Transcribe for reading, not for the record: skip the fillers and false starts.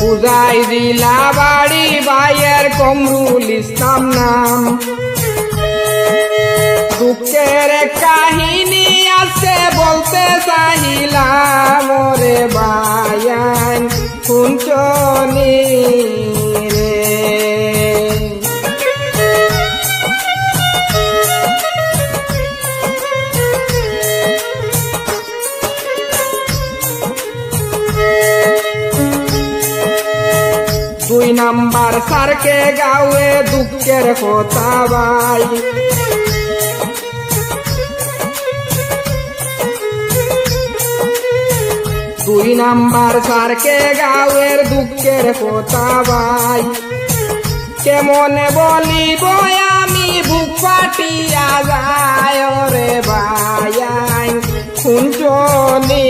পূজাই দিলা বাড়ি ভাইয়ের কমরুল ইসলাম নাম। দুঃখের কাহিনী আছে বলতে চাহিলাম রে ভাইয়ান শুনছনি রে। 2 নাম্বার সারকে গাওয়ে দুঃখের কথা ভাই। 2 নাম্বার সারকে গাওয়ের দুঃখের কথা ভাই। কেমনে বলিব আমি বুক ফাটিয়া যায় রে ভাই শুনছনি